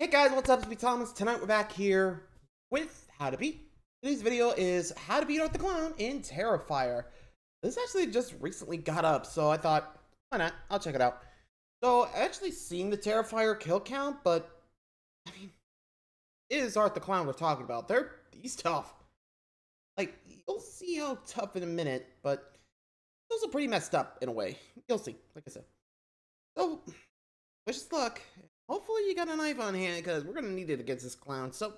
Hey guys, what's up? It's me, Thomas. Tonight we're back here with How to Beat. Today's video is How to Beat Art the Clown in Terrifier. This actually just recently got up, so I thought, why not? I'll check it out. So, I actually seen the Terrifier kill count, but, I mean, it is Art the Clown we're talking about. He's tough. Like, you'll see how tough in a minute, but he's also pretty messed up in a way. You'll see, like I said. So, wish us luck. Hopefully you got a knife on hand, because we're going to need it against this clown. So,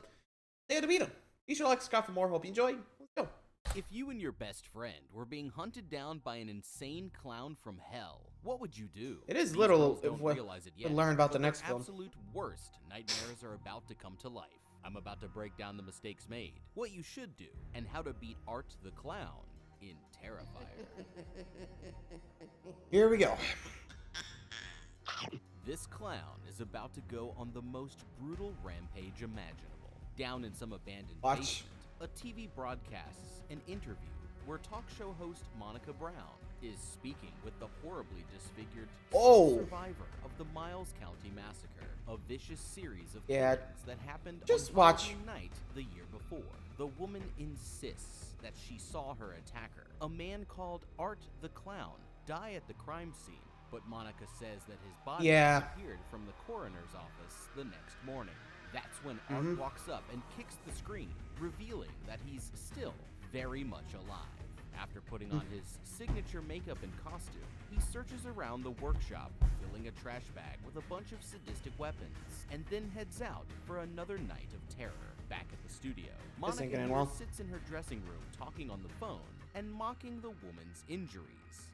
stay to beat him. Be sure to like, subscribe for more. Hope you enjoy. Let's go. If you and your best friend were being hunted down by an insane clown from hell, what would you do? It is These literal girls don't realize it yet, learn about but the next their film. absolute worst nightmares are about to come to life. I'm about to break down the mistakes made, what you should do, and how to beat Art the Clown in Terrifier. Here we go. This clown is about to go on the most brutal rampage imaginable. Down in some abandoned basement, a TV broadcasts an interview where talk show host Monica Brown is speaking with the horribly disfigured survivor of the Miles County Massacre, a vicious series of killings that happened on Halloween night the year before. The woman insists that she saw her attacker, a man called Art the Clown, die at the crime scene. But Monica says that his body disappeared from the coroner's office the next morning. That's when Art walks up and kicks the screen, revealing that he's still very much alive. After putting on his signature makeup and costume, he searches around the workshop, filling a trash bag with a bunch of sadistic weapons, and then heads out for another night of terror. Back at the studio, Monica sits in her dressing room talking on the phone and mocking the woman's injuries,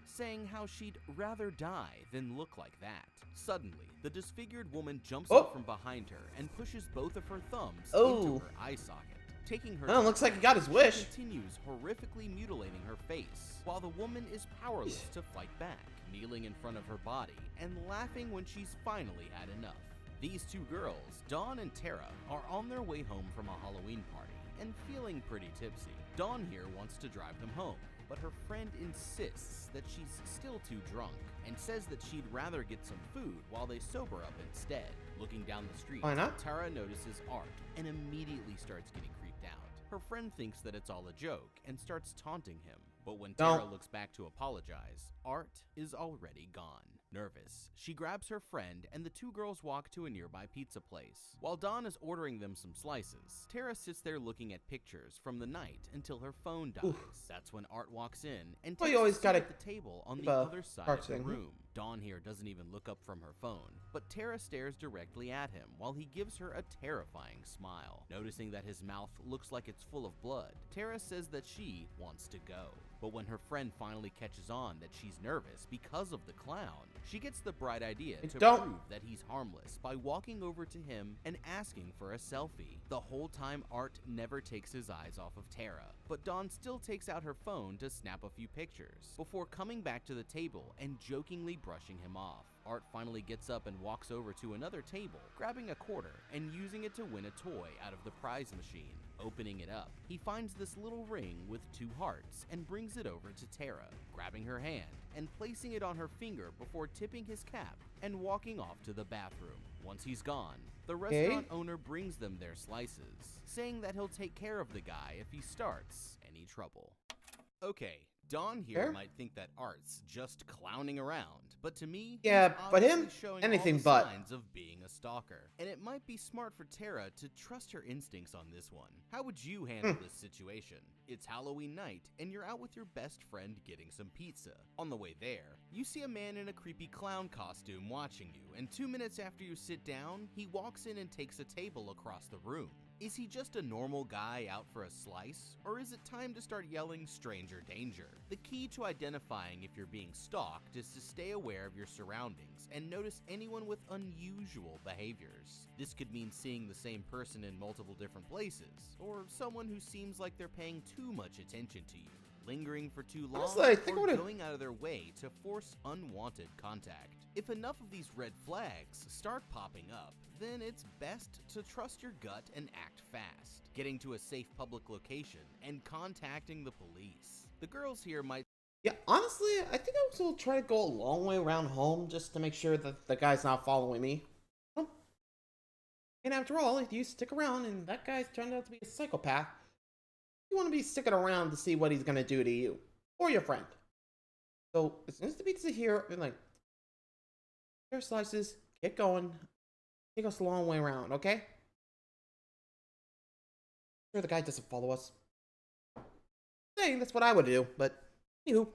saying how she'd rather die than look like that. Suddenly, the disfigured woman jumps up from behind her and pushes both of her thumbs into her eye socket. Taking her looks like he got his wish. She continues horrifically mutilating her face, while the woman is powerless to fight back, kneeling in front of her body and laughing when she's finally had enough. These two girls, Dawn and Tara, are on their way home from a Halloween party and feeling pretty tipsy. Dawn here wants to drive them home, but her friend insists that she's still too drunk and says that she'd rather get some food while they sober up instead. Looking down the street, Tara notices Art and immediately starts getting creeped out. Her friend thinks that it's all a joke and starts taunting him, but when Tara looks back to apologize, Art is already gone. Nervous, she grabs her friend and the two girls walk to a nearby pizza place. While Dawn is ordering them some slices, Tara sits there looking at pictures from the night until her phone dies. That's when Art walks in and takes a seat at the table on the other side of the room. Dawn here doesn't even look up from her phone, but Tara stares directly at him while he gives her a terrifying smile. Noticing that his mouth looks like it's full of blood, Tara says that she wants to go. But when her friend finally catches on that she's nervous because of the clown, she gets the bright idea to prove that he's harmless by walking over to him and asking for a selfie. The whole time, Art never takes his eyes off of Tara, but Dawn still takes out her phone to snap a few pictures before coming back to the table and jokingly brushing him off. Art finally gets up and walks over to another table, grabbing a quarter and using it to win a toy out of the prize machine. Opening it up, he finds this little ring with two hearts and brings it over to Tara, grabbing her hand and placing it on her finger before tipping his cap and walking off to the bathroom. Once he's gone, the restaurant owner brings them their slices, saying that he'll take care of the guy if he starts any trouble. Okay, Dawn here might think that Art's just clowning around, but to me, but him, showing anything all the signs of being a stalker. And it might be smart for Tara to trust her instincts on this one. How would you handle this situation? It's Halloween night, and you're out with your best friend getting some pizza. On the way there, you see a man in a creepy clown costume watching you, and 2 minutes after you sit down, he walks in and takes a table across the room. Is he just a normal guy out for a slice, or is it time to start yelling stranger danger? The key to identifying if you're being stalked is to stay aware of your surroundings and notice anyone with unusual behaviors. This could mean seeing the same person in multiple different places, or someone who seems like they're paying too much attention to you, lingering for too long, or going out of their way to force unwanted contact. If enough of these red flags start popping up, then it's best to trust your gut and act fast, getting to a safe public location and contacting the police. The girls here might... Yeah, honestly, I think I will try to go a long way around home just to make sure that the guy's not following me. And after all, if you stick around and that guy's turned out to be a psychopath, you want to be sticking around to see what he's going to do to you or your friend. So as soon as the pizza here, and like, here slices, get going. Take us a long way around, okay? Sure, the guy doesn't follow us. Saying that's what I would do, but anywho.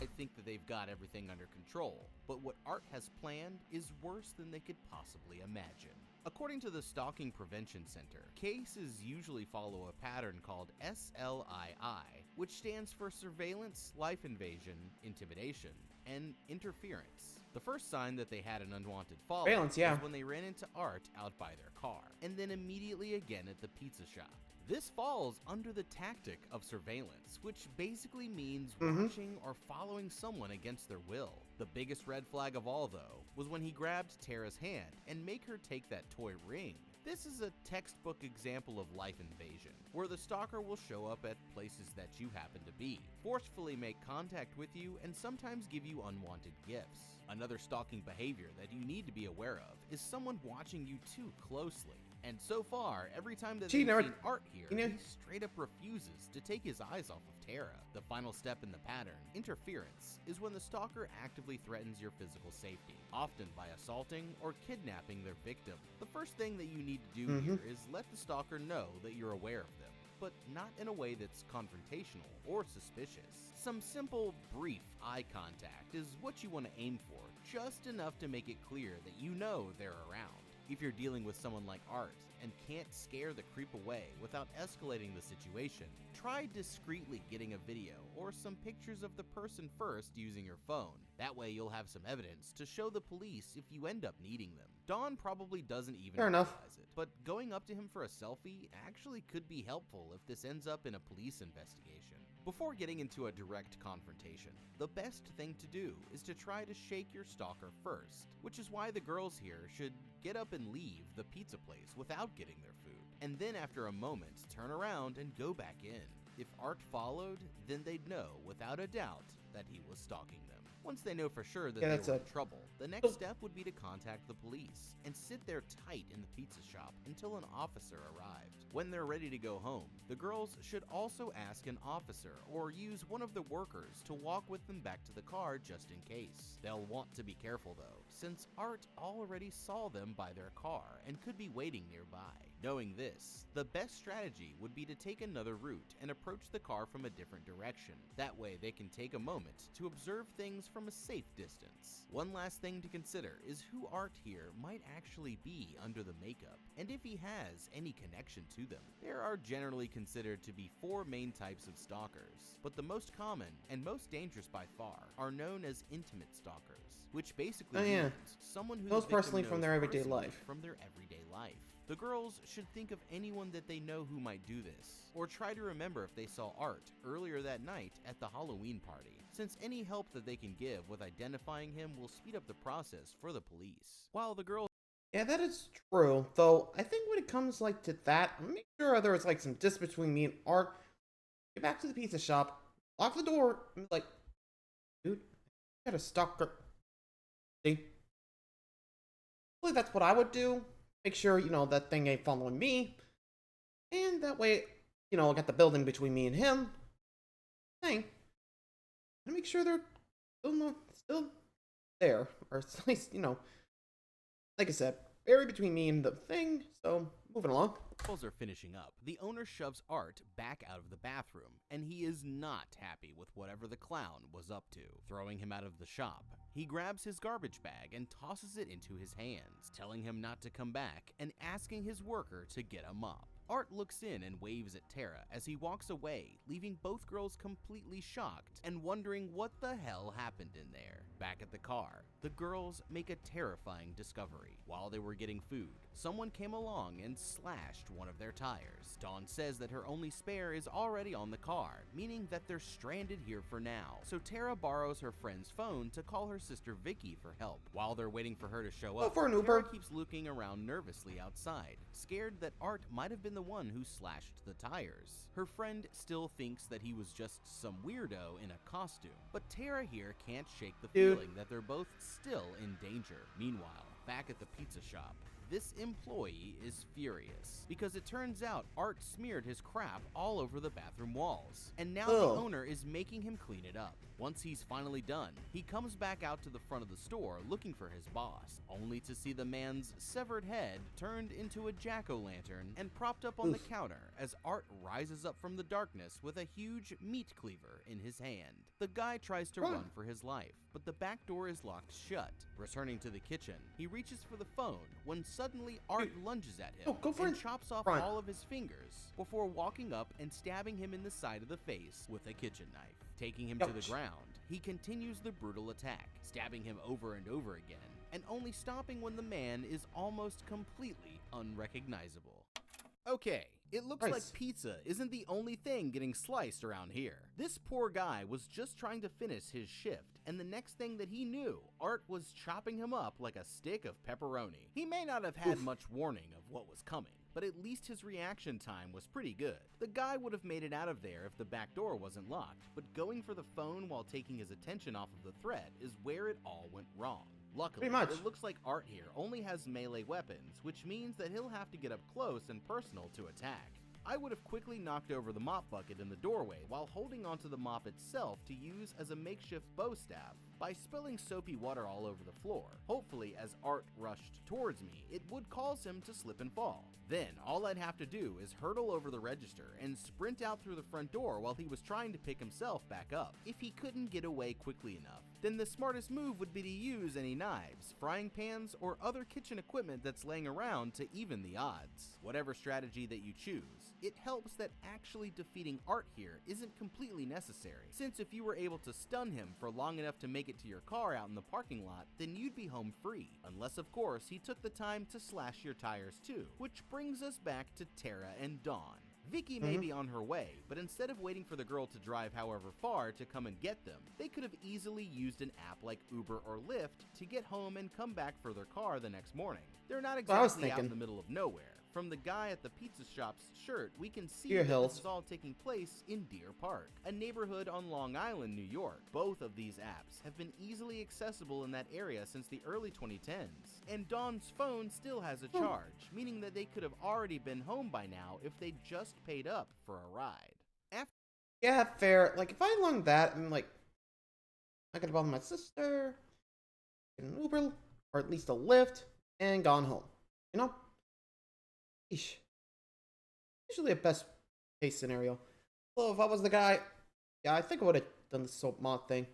I think that they've got everything under control, but what Art has planned is worse than they could possibly imagine. According to the Stalking Prevention Center, cases usually follow a pattern called SLII, which stands for Surveillance, Life Invasion, Intimidation, and Interference. The first sign that they had an unwanted follow was when they ran into Art out by their car, and then immediately again at the pizza shop. This falls under the tactic of surveillance, which basically means watching or following someone against their will. The biggest red flag of all, though, was when he grabbed Tara's hand and made her take that toy ring. This is a textbook example of life invasion, where the stalker will show up at places that you happen to be, forcefully make contact with you, and sometimes give you unwanted gifts. Another stalking behavior that you need to be aware of is someone watching you too closely. And so far, every time that they've seen Art here, he straight up refuses to take his eyes off of Tara. The final step in the pattern, interference, is when the stalker actively threatens your physical safety, often by assaulting or kidnapping their victim. The first thing that you need to do here is let the stalker know that you're aware of them, but not in a way that's confrontational or suspicious. Some simple, brief eye contact is what you want to aim for, just enough to make it clear that you know they're around. If you're dealing with someone like Art and can't scare the creep away without escalating the situation, try discreetly getting a video or some pictures of the person first using your phone. That way you'll have some evidence to show the police if you end up needing them. Dawn probably doesn't even realize it, but going up to him for a selfie actually could be helpful if this ends up in a police investigation. Before getting into a direct confrontation, the best thing to do is to try to shake your stalker first, which is why the girls here should get up and leave the pizza place without getting their food, and then after a moment turn around and go back in. If Art followed, then they'd know without a doubt that he was stalking them. Once they know for sure that they were in trouble, the next step would be to contact the police and sit there tight in the pizza shop until an officer arrived. When they're ready to go home, the girls should also ask an officer or use one of the workers to walk with them back to the car just in case. They'll want to be careful though, since Art already saw them by their car and could be waiting nearby. Knowing this, the best strategy would be to take another route and approach the car from a different direction. That way they can take a moment to observe things from a safe distance. One last thing to consider is who Art here might actually be under the makeup, and if he has any connection to them. There are generally considered to be 4 main types of stalkers, but the most common and most dangerous by far are known as intimate stalkers, which basically means someone who knows personally from their everyday life. The girls should think of anyone that they know who might do this, or try to remember if they saw Art earlier that night at the Halloween party, since any help that they can give with identifying him will speed up the process for the police. While the girls... Yeah, that is true, though I think when it comes like to that, make sure there is like some distance between me and Art. Get back to the pizza shop, lock the door, and be like, dude, you got a stalker. See? Well, that's what I would do. Make sure, that thing ain't following me. And that way, I got the building between me and him. Thing. And make sure they're still there. Or at least, like I said, buried between me and the thing. So, moving along. Girls are finishing up. The owner shoves Art back out of the bathroom, and he is not happy with whatever the clown was up to, throwing him out of the shop. He grabs his garbage bag and tosses it into his hands, telling him not to come back and asking his worker to get a mop. Art looks in and waves at Tara as he walks away, leaving both girls completely shocked and wondering what the hell happened in there. Back at the car, the girls make a terrifying discovery. While they were getting food, someone came along and slashed one of their tires. Dawn says that her only spare is already on the car, meaning that they're stranded here for now. So Tara borrows her friend's phone to call her sister Vicky for help. While they're waiting for her to show up, Tara keeps looking around nervously outside, scared that Art might have been the one who slashed the tires. Her friend still thinks that he was just some weirdo in a costume, but Tara here can't shake the feeling that they're both still in danger. Meanwhile, back at the pizza shop, This employee is furious because it turns out Art smeared his crap all over the bathroom walls, and now the owner is making him clean it up. Once he's finally done, he comes back out to the front of the store looking for his boss, only to see the man's severed head turned into a jack-o'-lantern and propped up on the counter as Art rises up from the darkness with a huge meat cleaver in his hand. The guy tries to run for his life, but the back door is locked shut. Returning to the kitchen, he reaches for the phone when suddenly Art lunges at him and chops off all of his fingers before walking up and stabbing him in the side of the face with a kitchen knife. Taking him to the ground, he continues the brutal attack, stabbing him over and over again, and only stopping when the man is almost completely unrecognizable. Okay, it looks like pizza isn't the only thing getting sliced around here. This poor guy was just trying to finish his shift, and the next thing that he knew, Art was chopping him up like a stick of pepperoni. He may not have had much warning of what was coming, but at least his reaction time was pretty good. The guy would have made it out of there if the back door wasn't locked, but going for the phone while taking his attention off of the threat is where it all went wrong. Luckily, it looks like Art here only has melee weapons, which means that he'll have to get up close and personal to attack. I would have quickly knocked over the mop bucket in the doorway while holding onto the mop itself to use as a makeshift bow staff by spilling soapy water all over the floor. Hopefully, as Art rushed towards me, it would cause him to slip and fall. Then, all I'd have to do is hurtle over the register and sprint out through the front door while he was trying to pick himself back up. If he couldn't get away quickly enough, then the smartest move would be to use any knives, frying pans, or other kitchen equipment that's laying around to even the odds. Whatever strategy that you choose, it helps that actually defeating Art here isn't completely necessary, since if you were able to stun him for long enough to make it to your car out in the parking lot, then you'd be home free. Unless, of course, he took the time to slash your tires too, which brings us back to Tara and Dawn. Vicky may be on her way, but instead of waiting for the girl to drive however far to come and get them, they could have easily used an app like Uber or Lyft to get home and come back for their car the next morning. They're not exactly out in the middle of nowhere. From the guy at the pizza shop's shirt, we can see that this is all taking place in Deer Park, a neighborhood on Long Island, New York. Both of these apps have been easily accessible in that area since the early 2010s, and Dawn's phone still has a charge, meaning that they could have already been home by now if they just paid up for a ride. Yeah, fair. Like, if I lung that, I'm like, I could have bought my sister, get an Uber, or at least a Lyft, and gone home. You know? Eesh. Usually a best case scenario. So if I was the guy, yeah, I think I would have done the soap mod thing.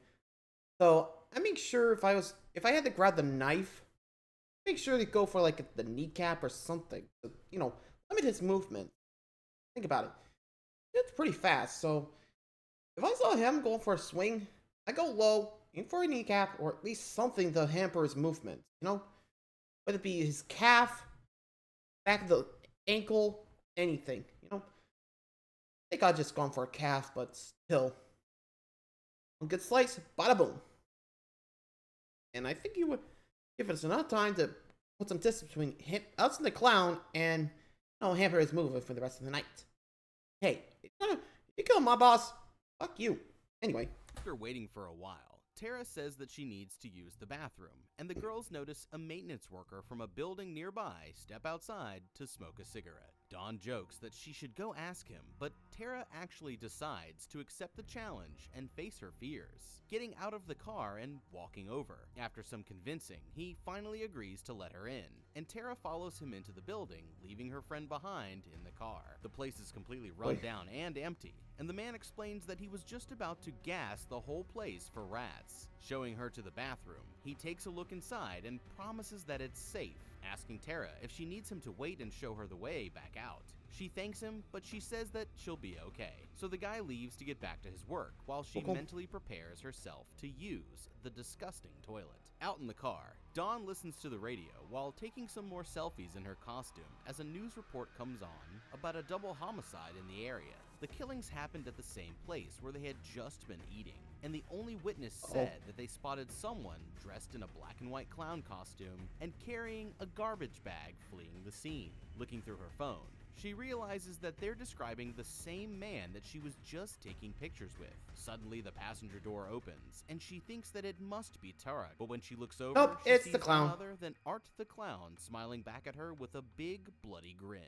So I make sure if I had to grab the knife, make sure to go for like the kneecap or something. To, you know, limit his movement. Think about it. It's pretty fast. So if I saw him going for a swing, I go low, aim for a kneecap, or at least something to hamper his movement. You know, whether it be his calf, back of the ankle, anything, you know. I think I'd just gone for a calf, but still. One good slice, bada boom. And I think you would give us enough time to put some distance between us and the clown and, you know, hamper his movement for the rest of the night. Hey, you kill my boss, fuck you. Anyway. After waiting for a while, Tara says that she needs to use the bathroom, and the girls notice a maintenance worker from a building nearby step outside to smoke a cigarette. Dawn jokes that she should go ask him, but Tara actually decides to accept the challenge and face her fears, getting out of the car and walking over. After some convincing, he finally agrees to let her in, and Tara follows him into the building, leaving her friend behind in the car. The place is completely run down and empty, and the man explains that he was just about to gas the whole place for rats. Showing her to the bathroom, he takes a look inside and promises that it's safe, asking Tara if she needs him to wait and show her the way back out. She thanks him, but she says that she'll be okay. So the guy leaves to get back to his work, while she mentally prepares herself to use the disgusting toilet. Out in the car, Dawn listens to the radio while taking some more selfies in her costume as a news report comes on about a double homicide in the area. The killings happened at the same place where they had just been eating, and the only witness said that they spotted someone dressed in a black and white clown costume and carrying a garbage bag fleeing the scene. Looking through her phone, she realizes that they're describing the same man that she was just taking pictures with. Suddenly, the passenger door opens, and she thinks that it must be Tarek. But when she looks over, Nope, she it's sees the clown. none other than Art the Clown smiling back at her with a big, bloody grin.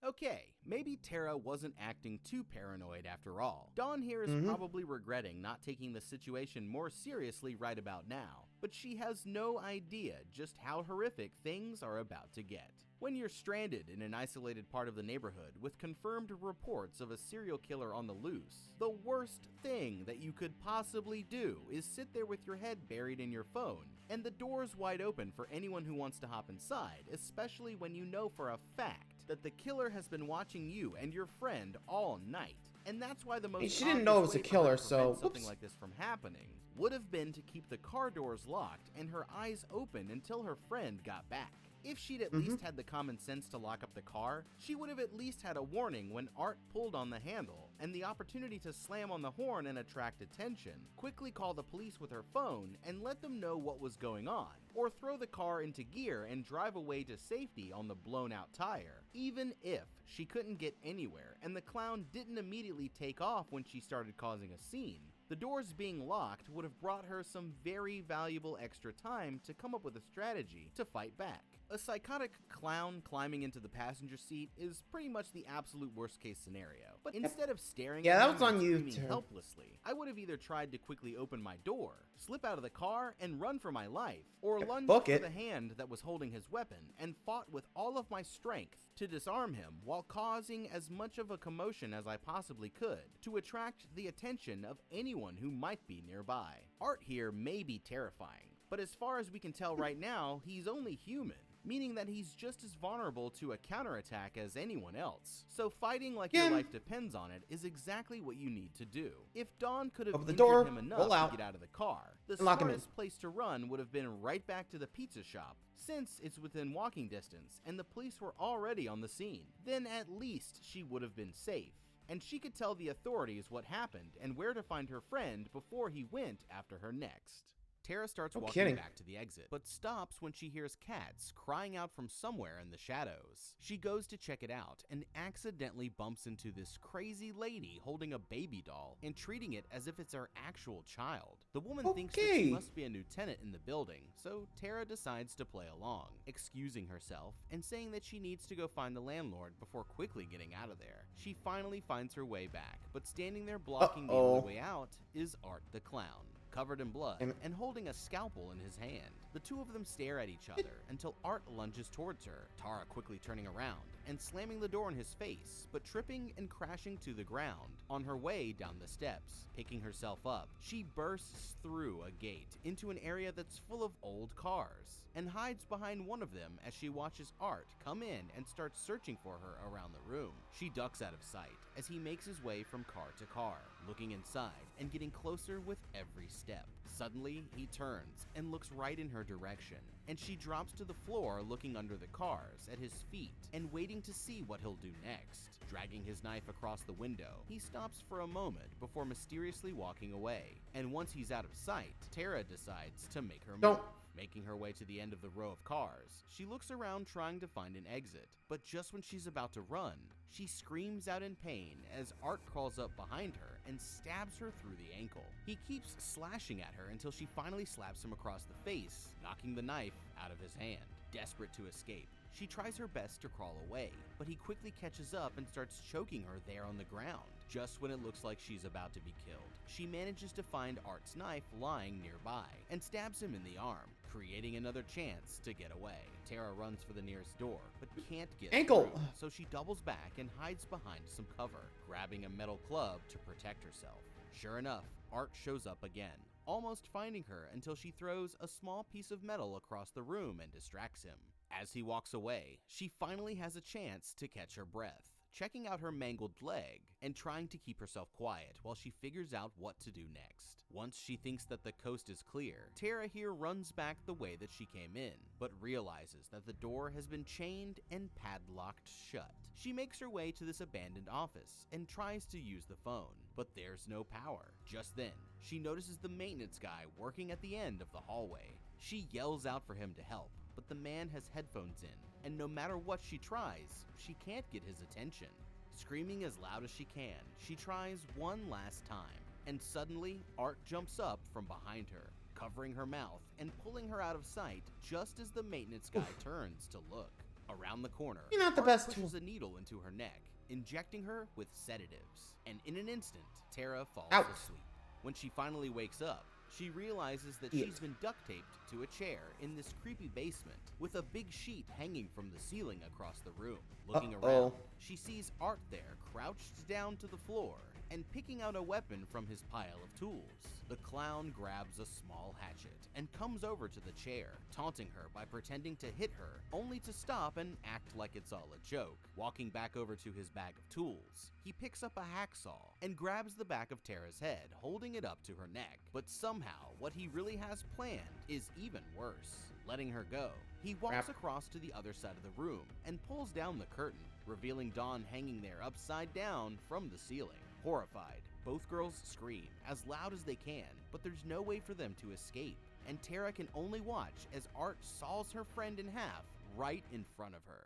Okay, maybe Tara wasn't acting too paranoid after all. Dawn here is probably regretting not taking the situation more seriously right about now, but she has no idea just how horrific things are about to get. When you're stranded in an isolated part of the neighborhood with confirmed reports of a serial killer on the loose, the worst thing that you could possibly do is sit there with your head buried in your phone and the doors wide open for anyone who wants to hop inside, especially when you know for a fact that the killer has been watching you and your friend all night. And that's why the most She didn't know it was a obvious way for her killer, to so prevent something whoops. like this from happening would have been to keep the car doors locked and her eyes open until her friend got back. If she'd at least had the common sense to lock up the car, she would have at least had a warning when Art pulled on the handle, and the opportunity to slam on the horn and attract attention, quickly call the police with her phone and let them know what was going on, or throw the car into gear and drive away to safety on the blown-out tire. Even if she couldn't get anywhere and the clown didn't immediately take off when she started causing a scene, the doors being locked would have brought her some very valuable extra time to come up with a strategy to fight back. A psychotic clown climbing into the passenger seat is pretty much the absolute worst case scenario. But instead of staring at that him was on and you, screaming too. helplessly, I would have either tried to quickly open my door, slip out of the car and run for my life, or lunged book for it. the hand that was holding his weapon and fought with all of my strength to disarm him while causing as much of a commotion as I possibly could to attract the attention of anyone who might be nearby. Art here may be terrifying, but as far as we can tell right now, he's only human, meaning that he's just as vulnerable to a counterattack as anyone else. So fighting like your life depends on it is exactly what you need to do. If Dawn could have Open the injured door, him enough roll out, to get out of the car, the and lock him in. smartest place to run would have been right back to the pizza shop, since it's within walking distance and the police were already on the scene. Then at least she would have been safe, and she could tell the authorities what happened and where to find her friend before he went after her next. Tara starts walking back to the exit, but stops when she hears cats crying out from somewhere in the shadows. She goes to check it out and accidentally bumps into this crazy lady holding a baby doll and treating it as if it's her actual child. The woman thinks that she must be a new tenant in the building, so Tara decides to play along, excusing herself and saying that she needs to go find the landlord before quickly getting out of there. She finally finds her way back, but standing there blocking the only way out is Art the Clown, covered in blood and holding a scalpel in his hand. The two of them stare at each other until Art lunges towards her, Tara quickly turning around and slamming the door in his face, but tripping and crashing to the ground. On her way down the steps, picking herself up, she bursts through a gate into an area that's full of old cars and hides behind one of them as she watches Art come in and start searching for her around the room. She ducks out of sight as he makes his way from car to car, looking inside and getting closer with every step. Suddenly, he turns and looks right in her direction, and she drops to the floor looking under the cars at his feet and waiting to see what he'll do next. Dragging his knife across the window, he stops for a moment before mysteriously walking away, and once he's out of sight, Tara decides to make her move. Making her way to the end of the row of cars, she looks around trying to find an exit, but just when she's about to run, she screams out in pain as Art crawls up behind her and stabs her through the ankle. He keeps slashing at her until she finally slaps him across the face, knocking the knife out of his hand. Desperate to escape, she tries her best to crawl away, but he quickly catches up and starts choking her there on the ground. Just when it looks like she's about to be killed, she manages to find Art's knife lying nearby and stabs him in the arm, creating another chance to get away. Tara runs for the nearest door, but can't get through, so she doubles back and hides behind some cover, grabbing a metal club to protect herself. Sure enough, Art shows up again, almost finding her until she throws a small piece of metal across the room and distracts him. As he walks away, she finally has a chance to catch her breath, checking out her mangled leg and trying to keep herself quiet while she figures out what to do next. Once she thinks that the coast is clear, Tara here runs back the way that she came in, but realizes that the door has been chained and padlocked shut. She makes her way to this abandoned office and tries to use the phone, but there's no power. Just then, she notices the maintenance guy working at the end of the hallway. She yells out for him to help, but the man has headphones in and no matter what she tries, she can't get his attention. Screaming as loud as she can, she tries one last time, and suddenly, Art jumps up from behind her, covering her mouth and pulling her out of sight just as the maintenance guy turns to look. Around the corner, You're not the Art best pushes tool. a needle into her neck, injecting her with sedatives, and in an instant, Tara falls Ouch. asleep. When she finally wakes up, she realizes that Yeah. she's been duct taped to a chair in this creepy basement with a big sheet hanging from the ceiling across the room. Looking around, she sees Art there crouched down to the floor and picking out a weapon from his pile of tools. The clown grabs a small hatchet and comes over to the chair, taunting her by pretending to hit her, only to stop and act like it's all a joke. Walking back over to his bag of tools, he picks up a hacksaw and grabs the back of Tara's head, holding it up to her neck. But somehow, what he really has planned is even worse. Letting her go, he walks across to the other side of the room and pulls down the curtain, revealing Dawn hanging there upside down from the ceiling. Horrified, both girls scream as loud as they can, but there's no way for them to escape, and Tara can only watch as Art saws her friend in half right in front of her.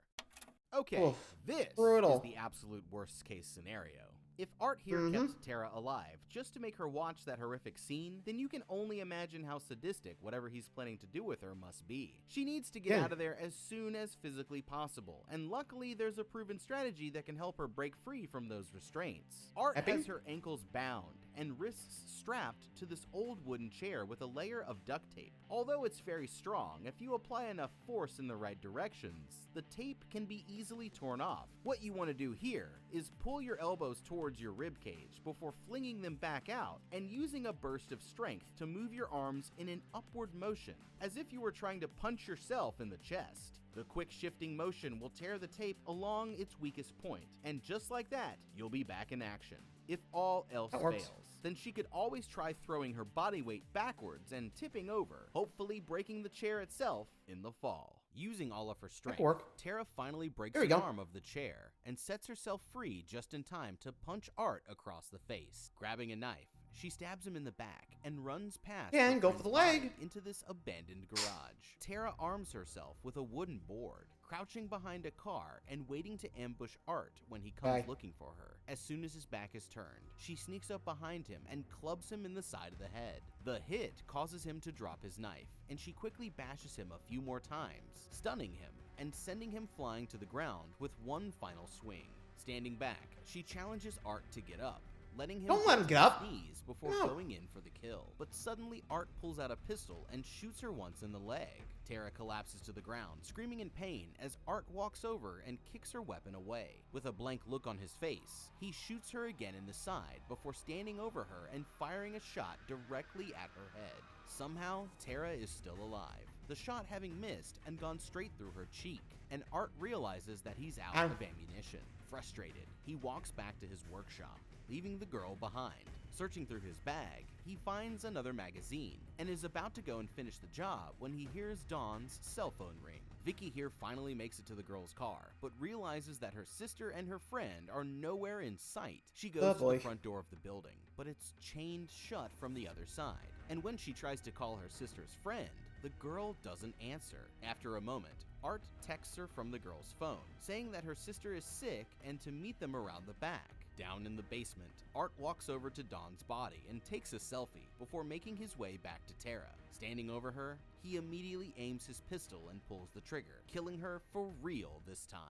Okay, Oof, this brutal. is the absolute worst case scenario. If Art here kept Tara alive just to make her watch that horrific scene, then you can only imagine how sadistic whatever he's planning to do with her must be. She needs to get out of there as soon as physically possible, and luckily there's a proven strategy that can help her break free from those restraints. Art has her ankles bound and wrists strapped to this old wooden chair with a layer of duct tape. Although it's very strong, if you apply enough force in the right directions, the tape can be easily torn off. What you want to do here is pull your elbows towards your rib cage before flinging them back out and using a burst of strength to move your arms in an upward motion, as if you were trying to punch yourself in the chest. The quick shifting motion will tear the tape along its weakest point, and just like that, you'll be back in action. If all else fails, then she could always try throwing her body weight backwards and tipping over, hopefully breaking the chair itself in the fall. Using all of her strength, Tara finally breaks the arm of the chair and sets herself free just in time to punch Art across the face. Grabbing a knife, she stabs him in the back and runs past and go for the leg into this abandoned garage. Tara arms herself with a wooden board, crouching behind a car and waiting to ambush Art when he comes looking for her. As soon as his back is turned, she sneaks up behind him and clubs him in the side of the head. The hit causes him to drop his knife, and she quickly bashes him a few more times, stunning him and sending him flying to the ground with one final swing. Standing back, she challenges Art to get up, letting him get up. Knees before going in for the kill. But suddenly Art pulls out a pistol and shoots her once in the leg. Tara collapses to the ground, screaming in pain as Art walks over and kicks her weapon away. With a blank look on his face, he shoots her again in the side before standing over her and firing a shot directly at her head. Somehow, Tara is still alive, the shot having missed and gone straight through her cheek, and Art realizes that he's out of ammunition. Frustrated, he walks back to his workshop, leaving the girl behind. Searching through his bag, he finds another magazine and is about to go and finish the job when he hears Dawn's cell phone ring. Vicky here finally makes it to the girl's car, but realizes that her sister and her friend are nowhere in sight. She goes to the front door of the building, but it's chained shut from the other side. And when she tries to call her sister's friend, the girl doesn't answer. After a moment, Art texts her from the girl's phone, saying that her sister is sick and to meet them around the back. Down in the basement, Art walks over to Dawn's body and takes a selfie before making his way back to Tara. Standing over her, he immediately aims his pistol and pulls the trigger, killing her for real this time.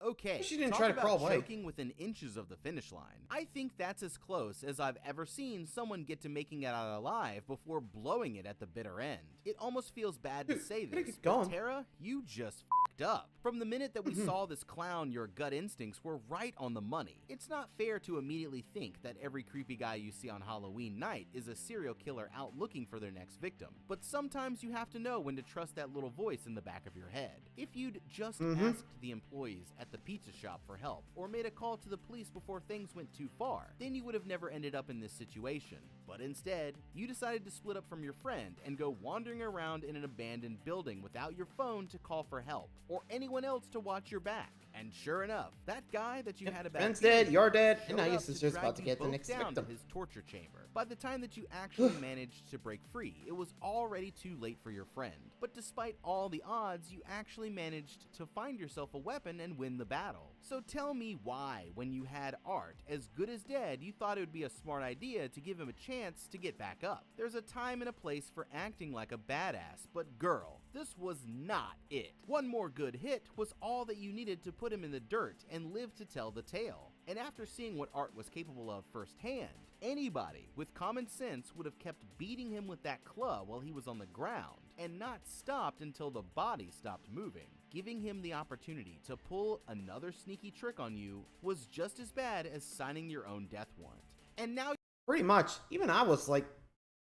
Okay, she didn't try to crawl away. Choking within inches of the finish line. I think that's as close as I've ever seen someone get to making it out alive before blowing it at the bitter end. It almost feels bad to say this, but Tara, you just f***ed up. From the minute that we saw this clown, your gut instincts were right on the money. It's not fair to immediately think that every creepy guy you see on Halloween night is a serial killer out looking for their next victim. But sometimes you have to know when to trust that little voice in the back of your head. If you'd just asked the employees at the pizza shop for help, or made a call to the police before things went too far, then you would have never ended up in this situation. But instead, you decided to split up from your friend and go wandering around in an abandoned building without your phone to call for help. or anyone else to watch your back. And sure enough, that guy that you had a bad friend's feeling dead, you're dead, showed and now your up to sister's drag about to you get the both next down victim. to his torture chamber. By the time that you actually managed to break free, it was already too late for your friend. But despite all the odds, you actually managed to find yourself a weapon and win the battle. So tell me why, when you had Art as good as dead, you thought it would be a smart idea to give him a chance to get back up. There's a time and a place for acting like a badass, but girl, this was not it. One more good hit was all that you needed to put him in the dirt and live to tell the tale. And after seeing what Art was capable of firsthand, anybody with common sense would have kept beating him with that club while he was on the ground and not stopped until the body stopped moving. Giving him the opportunity to pull another sneaky trick on you was just as bad as signing your own death warrant. And now Pretty much. Even I was like,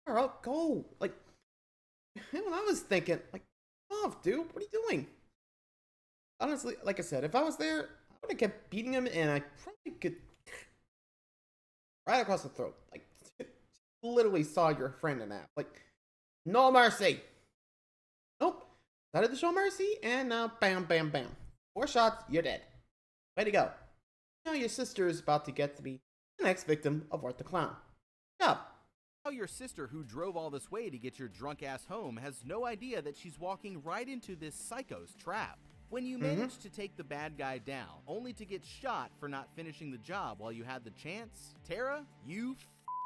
alright, go. Like, when I was thinking, like, off, dude, what are you doing? Honestly, like I said, if I was there, I would have kept beating him, and I probably could right across the throat. Like, literally saw your friend in that. Like, no mercy. Nope. Decided to show mercy, and now bam, bam, bam. 4 shots, you're dead. Way to go. Now your sister is about to get to be the next victim of Art the Clown. Good job. Now your sister, who drove all this way to get your drunk ass home, has no idea that she's walking right into this psycho's trap. When you manage to take the bad guy down, only to get shot for not finishing the job while you had the chance, Tara, you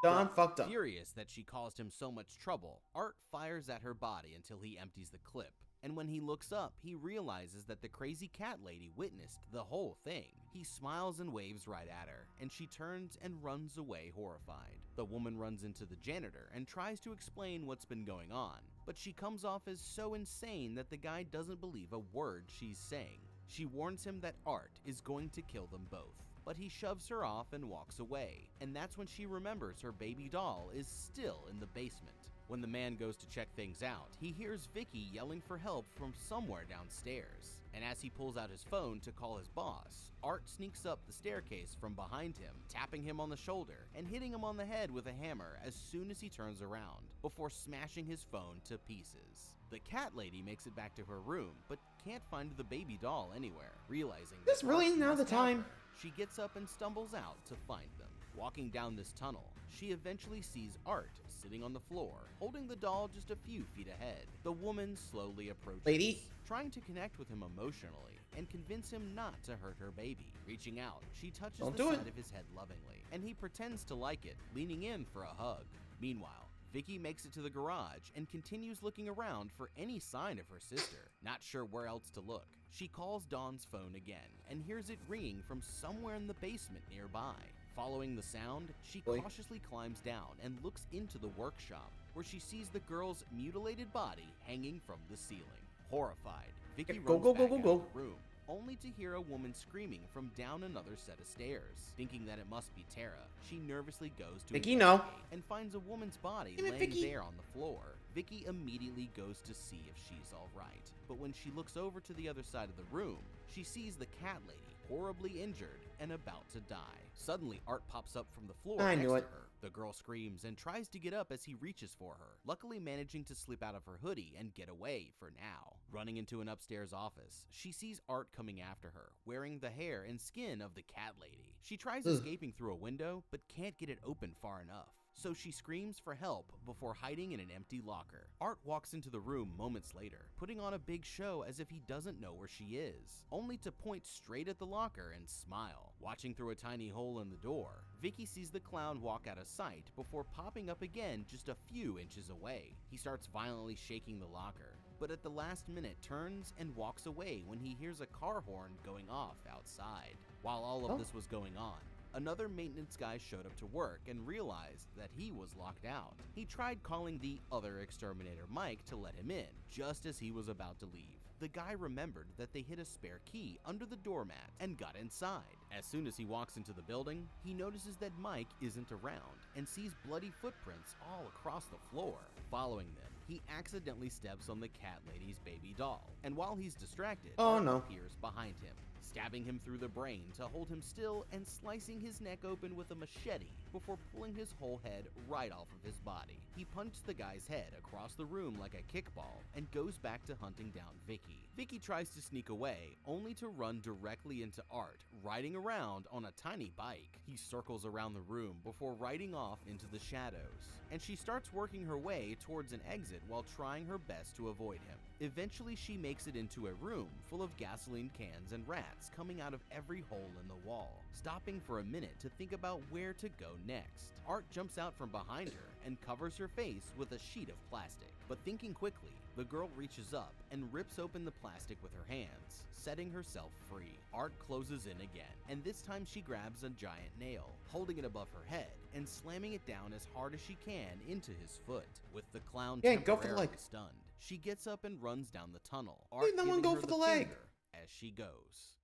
Done fucked up. Furious that she caused him so much trouble, Art fires at her body until he empties the clip. And when he looks up, he realizes that the crazy cat lady witnessed the whole thing. He smiles and waves right at her, and she turns and runs away horrified. The woman runs into the janitor and tries to explain what's been going on, but she comes off as so insane that the guy doesn't believe a word she's saying. She warns him that Art is going to kill them both, but he shoves her off and walks away, and that's when she remembers her baby doll is still in the basement. When the man goes to check things out, he hears Vicky yelling for help from somewhere downstairs. And as he pulls out his phone to call his boss, Art sneaks up the staircase from behind him, tapping him on the shoulder and hitting him on the head with a hammer as soon as he turns around, before smashing his phone to pieces. The cat lady makes it back to her room, but can't find the baby doll anywhere. Realizing This that really Art now the must have time. her, she gets up and stumbles out to find them. Walking down this tunnel, she eventually sees Art sitting on the floor, holding the doll just a few feet ahead. The woman slowly approaches, Lady. trying to connect with him emotionally and convince him not to hurt her baby. Reaching out, she touches Don't the do side it. of his head lovingly, and he pretends to like it, leaning in for a hug. Meanwhile, Vicky makes it to the garage and continues looking around for any sign of her sister. Not sure where else to look, she calls Dawn's phone again and hears it ringing from somewhere in the basement nearby. Following the sound, she cautiously climbs down and looks into the workshop, where she sees the girl's mutilated body hanging from the ceiling. Horrified, Vicky runs back out of the room, only to hear a woman screaming from down another set of stairs. Thinking that it must be Tara, she nervously goes to Vicky, no. investigate and finds a woman's body Damn it, laying Vicky. there on the floor. Vicky immediately goes to see if she's alright, but when she looks over to the other side of the room, she sees the cat lady horribly injured and about to die. Suddenly, Art pops up from the floor I next knew to it. her. The girl screams and tries to get up as he reaches for her, luckily managing to slip out of her hoodie and get away for now. Running into an upstairs office, she sees Art coming after her, wearing the hair and skin of the cat lady. She tries escaping through a window, but can't get it open far enough, so she screams for help before hiding in an empty locker. Art walks into the room moments later, putting on a big show as if he doesn't know where she is, only to point straight at the locker and smile. Watching through a tiny hole in the door, Vicky sees the clown walk out of sight before popping up again just a few inches away. He starts violently shaking the locker, but at the last minute turns and walks away when he hears a car horn going off outside. While all of this was going on, another maintenance guy showed up to work and realized that he was locked out. He tried calling the other exterminator, Mike, to let him in, just as he was about to leave. The guy remembered that they hid a spare key under the doormat and got inside. As soon as he walks into the building, he notices that Mike isn't around and sees bloody footprints all across the floor. Following them, he accidentally steps on the cat lady's baby doll, and while he's distracted, Art appears behind him. stabbing him through the brain to hold him still and slicing his neck open with a machete before pulling his whole head right off of his body. He punched the guy's head across the room like a kickball and goes back to hunting down Vicky. Vicky tries to sneak away, only to run directly into Art, riding around on a tiny bike. He circles around the room before riding off into the shadows, and she starts working her way towards an exit while trying her best to avoid him. Eventually, she makes it into a room full of gasoline cans and rats coming out of every hole in the wall, stopping for a minute to think about where to go next. Art jumps out from behind her and covers her face with a sheet of plastic. But thinking quickly, the girl reaches up and rips open the plastic with her hands, setting herself free. Art closes in again, and this time she grabs a giant nail, holding it above her head and slamming it down as hard as she can into his foot. With the clown temporarily stunned, she gets up and runs down the tunnel. Art giving her the leg as she goes.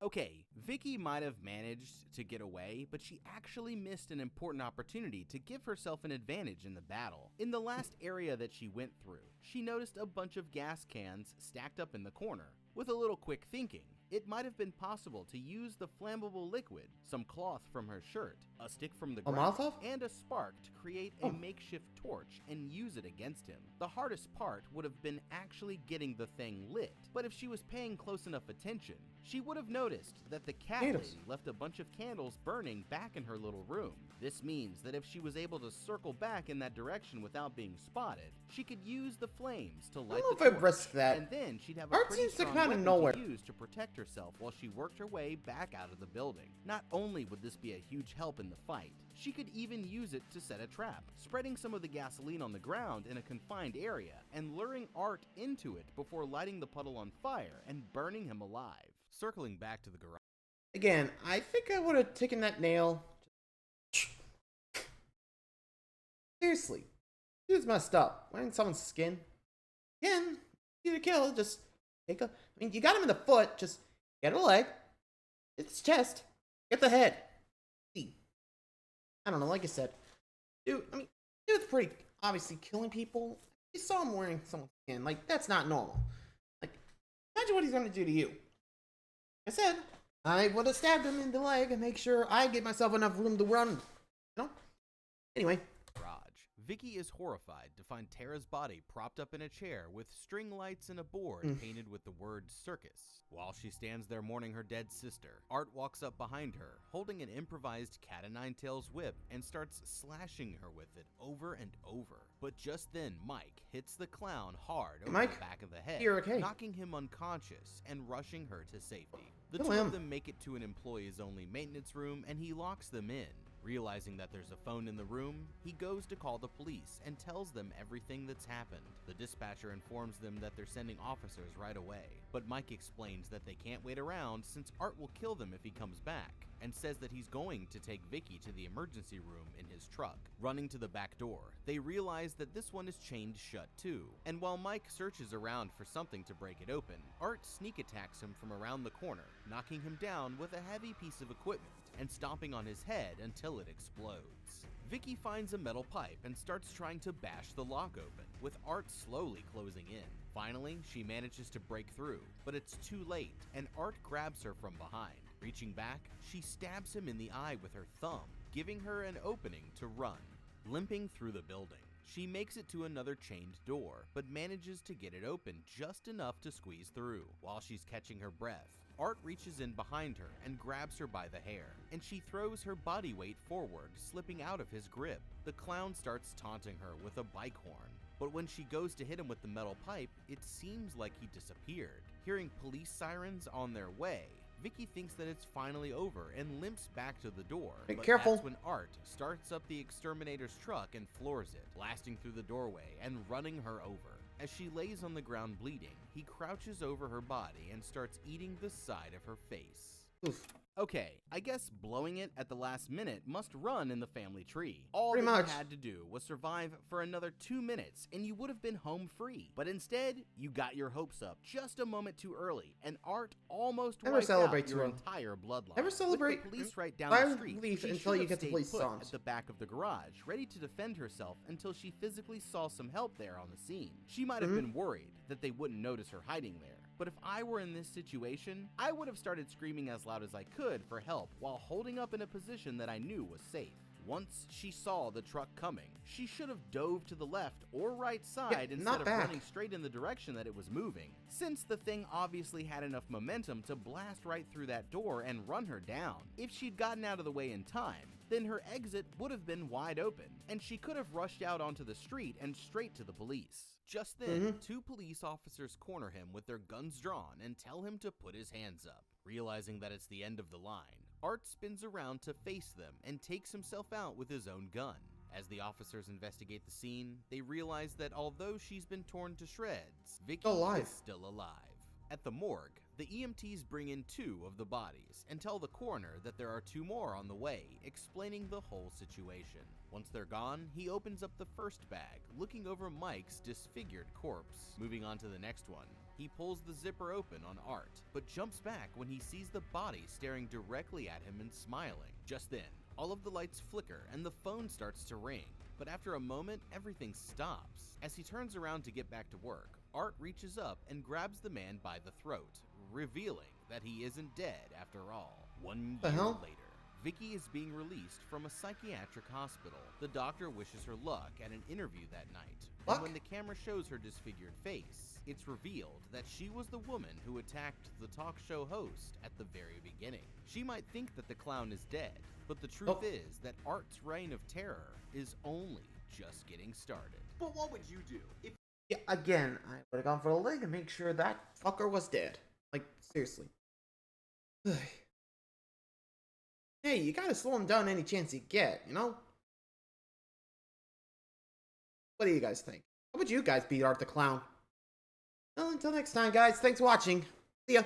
Okay, Vicky might have managed to get away, but she actually missed an important opportunity to give herself an advantage in the battle. In the last area that she went through, she noticed a bunch of gas cans stacked up in the corner. With a little quick thinking, it might have been possible to use the flammable liquid, some cloth from her shirt, a stick from the ground, and a spark to create a makeshift torch and use it against him. The hardest part would have been actually getting the thing lit, but if she was paying close enough attention, she would have noticed that the cat lady left a bunch of candles burning back in her little room. This means that if she was able to circle back in that direction without being spotted, she could use the flames to light the torch, and then she'd have a pretty strong weapon to use to protect herself while she worked her way back out of the building. Not only would this be a huge help in the fight, she could even use it to set a trap, spreading some of the gasoline on the ground in a confined area and luring Art into it before lighting the puddle on fire and burning him alive. Circling back to the garage. Again, I think I would have taken that nail. Seriously, dude's messed up. Wearing someone's skin. Again, you to kill, just take a. I mean, you got him in the foot, just get a leg, get his chest, get the head. See, I don't know, like I said, dude, I mean, dude's pretty obviously killing people. You saw him wearing someone's skin, like, that's not normal. Like, imagine what he's gonna do to you. I said, I would have stabbed him in the leg and make sure I give myself enough room to run. You know? Anyway. Vicky is horrified to find Tara's body propped up in a chair with string lights and a board painted with the word circus. While she stands there mourning her dead sister, Art walks up behind her, holding an improvised cat-o'-nine-tails whip and starts slashing her with it over and over. But just then, Mike hits the clown hard over the back of the head, knocking him unconscious and rushing her to safety. The two of them make it to an employees-only maintenance room and he locks them in. Realizing that there's a phone in the room, he goes to call the police and tells them everything that's happened. The dispatcher informs them that they're sending officers right away, but Mike explains that they can't wait around since Art will kill them if he comes back, and says that he's going to take Vicky to the emergency room in his truck. Running to the back door, they realize that this one is chained shut too, and while Mike searches around for something to break it open, Art sneak attacks him from around the corner, knocking him down with a heavy piece of equipment and stomping on his head until it explodes. Vicky finds a metal pipe and starts trying to bash the lock open, with Art slowly closing in. Finally, she manages to break through, but it's too late, and Art grabs her from behind. Reaching back, she stabs him in the eye with her thumb, giving her an opening to run. Limping through the building, she makes it to another chained door, but manages to get it open just enough to squeeze through. While she's catching her breath, Art reaches in behind her and grabs her by the hair, and she throws her body weight forward, slipping out of his grip. The clown starts taunting her with a bike horn, but when she goes to hit him with the metal pipe, it seems like he disappeared. Hearing police sirens on their way, Vicky thinks that it's finally over and limps back to the door. But that's when Art starts up the exterminator's truck and floors it, blasting through the doorway and running her over. As she lays on the ground bleeding, he crouches over her body and starts eating the side of her face. Oof. Okay, I guess blowing it at the last minute must run in the family tree. All that you had to do was survive for another 2 minutes and you would have been home free. But instead, you got your hopes up just a moment too early, and Art almost wiped out your entire bloodline. Never celebrate with the police right down the street. She until you get the police songs. At the back of the garage, ready to defend herself until she physically saw some help there on the scene. She might have been worried that they wouldn't notice her hiding there, But if I were in this situation, I would have started screaming as loud as I could for help while holding up in a position that I knew was safe. Once she saw the truck coming, she should have dove to the left or right side instead of running straight in the direction that it was moving, since the thing obviously had enough momentum to blast right through that door and run her down. If she'd gotten out of the way in time, then her exit would have been wide open, and she could have rushed out onto the street and straight to the police. Just then, two police officers corner him with their guns drawn and tell him to put his hands up. Realizing that it's the end of the line, Art spins around to face them and takes himself out with his own gun. As the officers investigate the scene, they realize that although she's been torn to shreds, Vicky is still alive. At the morgue, the EMTs bring in 2 of the bodies and tell the coroner that there are 2 more on the way, explaining the whole situation. Once they're gone, he opens up the first bag, looking over Mike's disfigured corpse. Moving on to the next one, he pulls the zipper open on Art, but jumps back when he sees the body staring directly at him and smiling. Just then, all of the lights flicker and the phone starts to ring. But after a moment, everything stops. As he turns around to get back to work, Art reaches up and grabs the man by the throat, revealing that he isn't dead after all. 1 year later, Vicky is being released from a psychiatric hospital. The doctor wishes her luck at an interview that night. And when the camera shows her disfigured face, it's revealed that she was the woman who attacked the talk show host at the very beginning. She might think that the clown is dead, but the truth is that Art's reign of terror is only just getting started. But what would you do if... Yeah, again, I would have gone for the leg and make sure that fucker was dead. Like, seriously. Hey, you gotta slow him down any chance you get, you know? What do you guys think? How would you guys beat Art the Clown? Well, until next time, guys, thanks for watching. See ya.